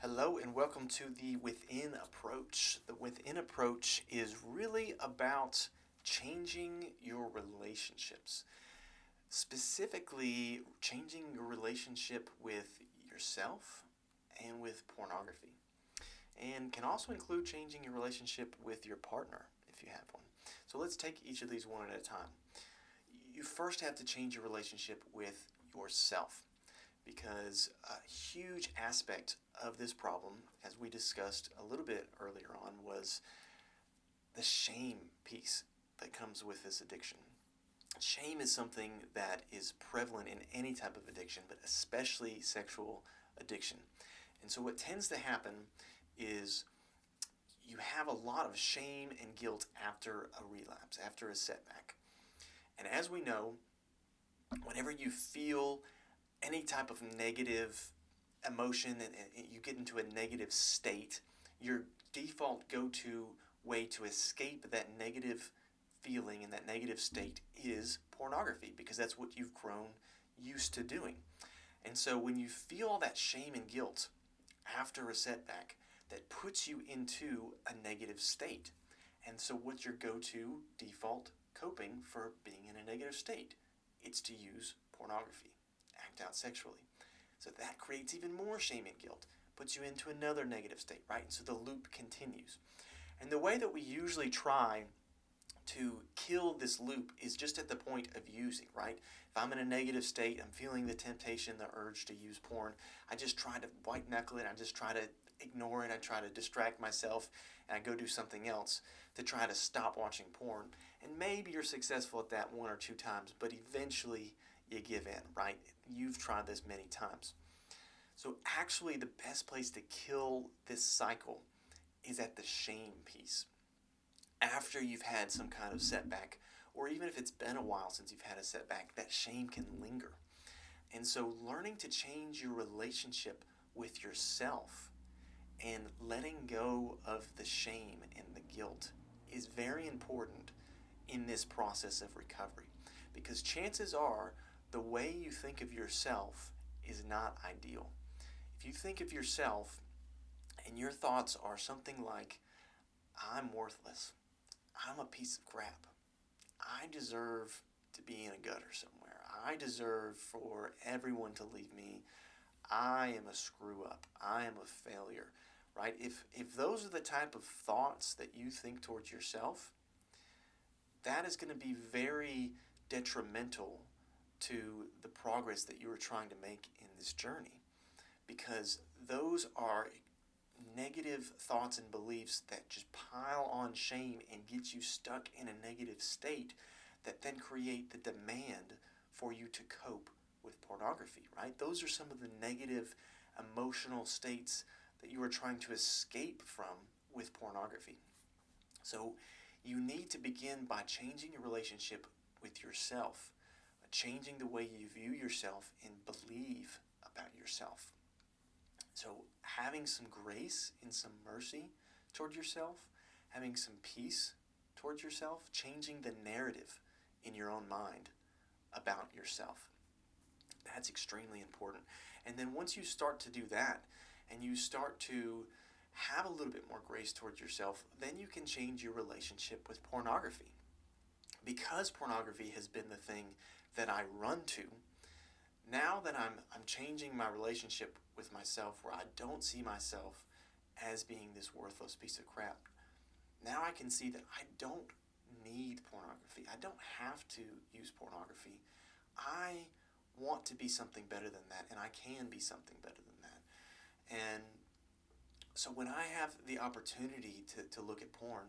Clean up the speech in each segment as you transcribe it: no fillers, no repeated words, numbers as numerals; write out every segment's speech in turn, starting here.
Hello and welcome to the Within Approach. The Within Approach is really about changing your relationships, specifically changing your relationship with yourself and with pornography, and can also include changing your relationship with your partner if you have one. So let's take each of these one at a time. You first have to change your relationship with yourself, because a huge aspect of this problem, as we discussed a little bit earlier on, was the shame piece that comes with this addiction. Shame is something that is prevalent in any type of addiction, but especially sexual addiction. And so, what tends to happen is you have a lot of shame and guilt after a relapse, after a setback. And as we know, whenever you feel any type of negative emotion and you get into a negative state, your default go-to way to escape that negative feeling and that negative state is pornography, because that's what you've grown used to doing. And so when you feel all that shame and guilt after a setback, that puts you into a negative state. And so what's your go-to default coping for being in a negative state? It's to use pornography, act out sexually. So that creates even more shame and guilt, puts you into another negative state, right? And so the loop continues. And the way that we usually try to kill this loop is just at the point of using, right? If I'm in a negative state, I'm feeling the temptation, the urge to use porn, I just try to white knuckle it, I just try to ignore it, I try to distract myself, and I go do something else to try to stop watching porn. And maybe you're successful at that one or two times, but eventually you give in, right? You've tried this many times. So actually the best place to kill this cycle is at the shame piece. After you've had some kind of setback, or even if it's been a while since you've had a setback, that shame can linger. And so learning to change your relationship with yourself and letting go of the shame and the guilt is very important in this process of recovery, because chances are the way you think of yourself is not ideal. If you think of yourself and your thoughts are something like, I'm worthless, I'm a piece of crap, I deserve to be in a gutter somewhere, I deserve for everyone to leave me, I am a screw up, I am a failure, right? If those are the type of thoughts that you think towards yourself, that is going to be very detrimental to the progress that you are trying to make in this journey, because those are negative thoughts and beliefs that just pile on shame and get you stuck in a negative state that then create the demand for you to cope with pornography, right? Those are some of the negative emotional states that you are trying to escape from with pornography. So you need to begin by changing your relationship with yourself, changing the way you view yourself and believe about yourself. So having some grace and some mercy toward yourself, having some peace towards yourself, changing the narrative in your own mind about yourself. That's extremely important. And then once you start to do that and you start to have a little bit more grace towards yourself, then you can change your relationship with pornography. Because pornography has been the thing that I run to, now that I'm changing my relationship with myself, where I don't see myself as being this worthless piece of crap, now I can see that I don't need pornography. I don't have to use pornography. I want to be something better than that, and I can be something better than that. And so when I have the opportunity to look at porn,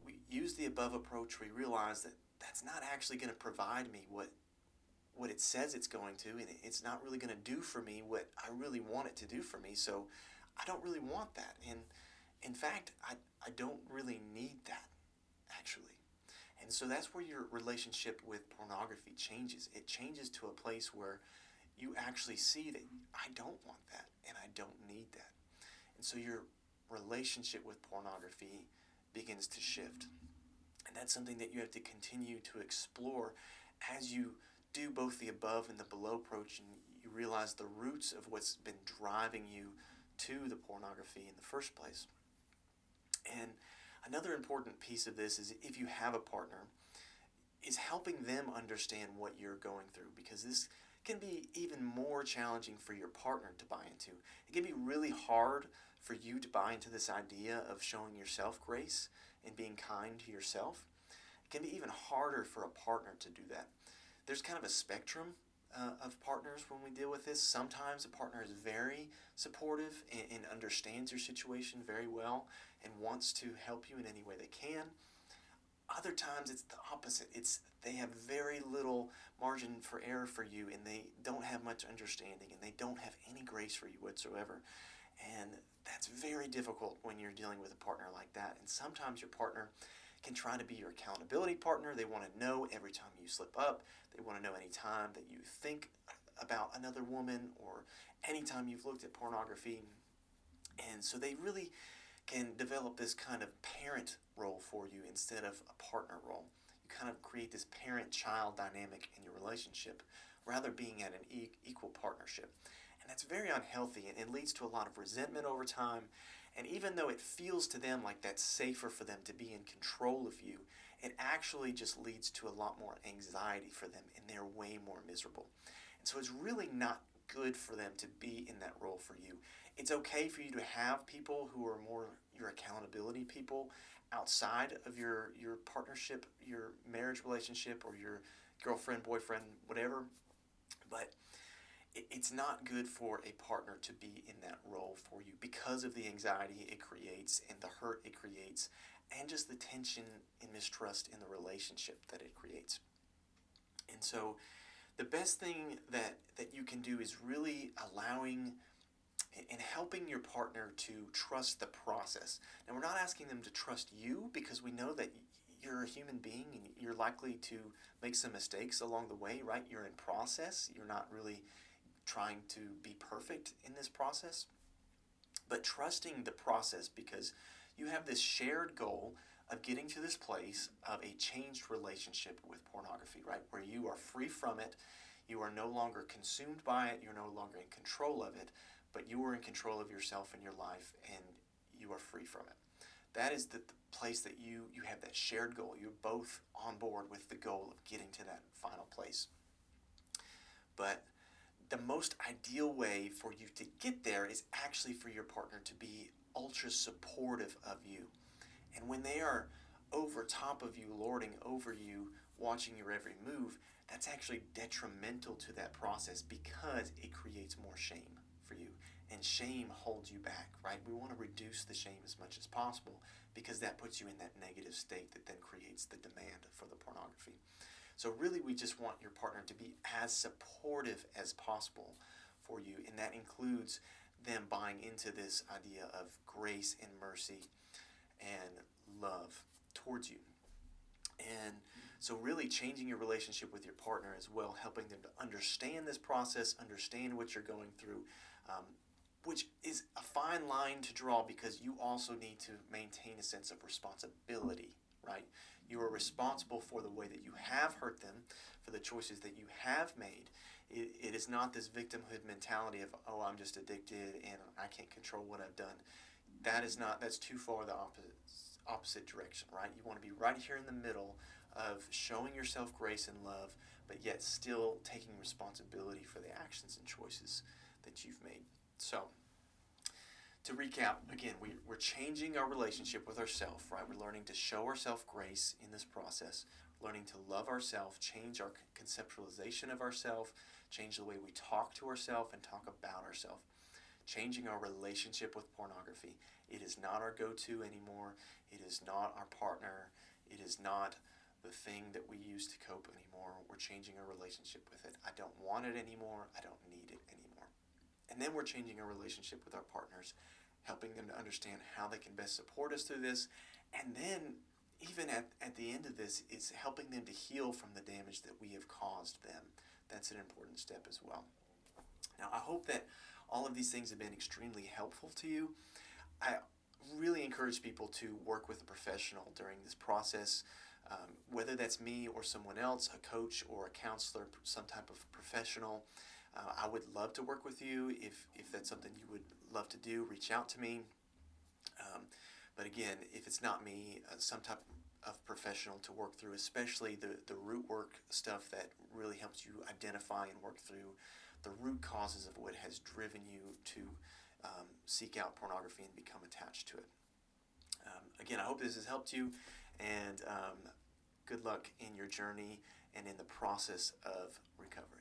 we use the above approach. We realize that that's not actually going to provide me what it says it's going to, and it's not really going to do for me what I really want it to do for me. So I don't really want that. And in fact, I don't really need that, actually. And so that's where your relationship with pornography changes. It changes to a place where you actually see that I don't want that and I don't need that. And so your relationship with pornography begins to shift. And that's something that you have to continue to explore as you do both the above and the below approach, and you realize the roots of what's been driving you to the pornography in the first place. And another important piece of this is, if you have a partner, is helping them understand what you're going through, because this can be even more challenging for your partner to buy into. It can be really hard for you to buy into this idea of showing yourself grace and being kind to yourself. It can be even harder for a partner to do that. There's kind of a spectrum of partners when we deal with this. Sometimes a partner is very supportive and understands your situation very well and wants to help you in any way they can. Other times it's the opposite. They have very little margin for error for you, and they don't have much understanding, and they don't have any grace for you whatsoever. And that's very difficult when you're dealing with a partner like that. And sometimes your partner can try to be your accountability partner. They want to know every time you slip up. They want to know any time that you think about another woman, or any time you've looked at pornography. And so they really can develop this kind of parent role for you instead of a partner role. You kind of create this parent-child dynamic in your relationship, rather being at an equal partnership. And that's very unhealthy, and it leads to a lot of resentment over time. And even though it feels to them like that's safer for them to be in control of you, it actually just leads to a lot more anxiety for them, and they're way more miserable. And so it's really not good for them to be in that role for you. It's okay for you to have people who are more your accountability people outside of your partnership, your marriage relationship, or your girlfriend, boyfriend, whatever. But it's not good for a partner to be in that role for you, because of the anxiety it creates and the hurt it creates, and just the tension and mistrust in the relationship that it creates. And so the best thing that you can do is really allowing and helping your partner to trust the process. Now, we're not asking them to trust you, because we know that you're a human being and you're likely to make some mistakes along the way, right? You're in process. You're not really trying to be perfect in this process, but trusting the process, because you have this shared goal of getting to this place of a changed relationship with pornography, right? Where you are free from it. You are no longer consumed by it. You're no longer in control of it, but you are in control of yourself and your life, and you are free from it. That is the place that you have that shared goal. You're both on board with the goal of getting to that final place. But the most ideal way for you to get there is actually for your partner to be ultra supportive of you. And when they are over top of you, lording over you, watching your every move, that's actually detrimental to that process, because it creates more shame for you. And shame holds you back, right? We want to reduce the shame as much as possible, because that puts you in that negative state that then creates the demand for the pornography. So really, we just want your partner to be as supportive as possible for you, and that includes them buying into this idea of grace and mercy and love towards you. And so really changing your relationship with your partner as well, helping them to understand this process, understand what you're going through, which is a fine line to draw, because you also need to maintain a sense of responsibility, right? You are responsible for the way that you have hurt them, for the choices that you have made. It is not this victimhood mentality of, oh, I'm just addicted and I can't control what I've done. That's too far the opposite direction, right? You want to be right here in the middle of showing yourself grace and love, but yet still taking responsibility for the actions and choices that you've made. So, to recap, again, we're changing our relationship with ourselves, right? We're learning to show ourselves grace in this process, learning to love ourselves, change our conceptualization of ourselves, change the way we talk to ourselves and talk about ourselves. Changing our relationship with pornography. It is not our go-to anymore. It is not our partner. It is not the thing that we use to cope anymore. We're changing our relationship with it. I don't want it anymore. I don't need it anymore. And then we're changing our relationship with our partners, helping them to understand how they can best support us through this. And then, even at the end of this, it's helping them to heal from the damage that we have caused them. That's an important step as well. Now, I hope that all of these things have been extremely helpful to you. I really encourage people to work with a professional during this process, whether that's me or someone else, a coach or a counselor, some type of professional. I would love to work with you if that's something you would love to do, reach out to me. But again, if it's not me, some type of professional to work through, especially the root work stuff that really helps you identify and work through the root causes of what has driven you to seek out pornography and become attached to it. Again, I hope this has helped you, and good luck in your journey and in the process of recovery.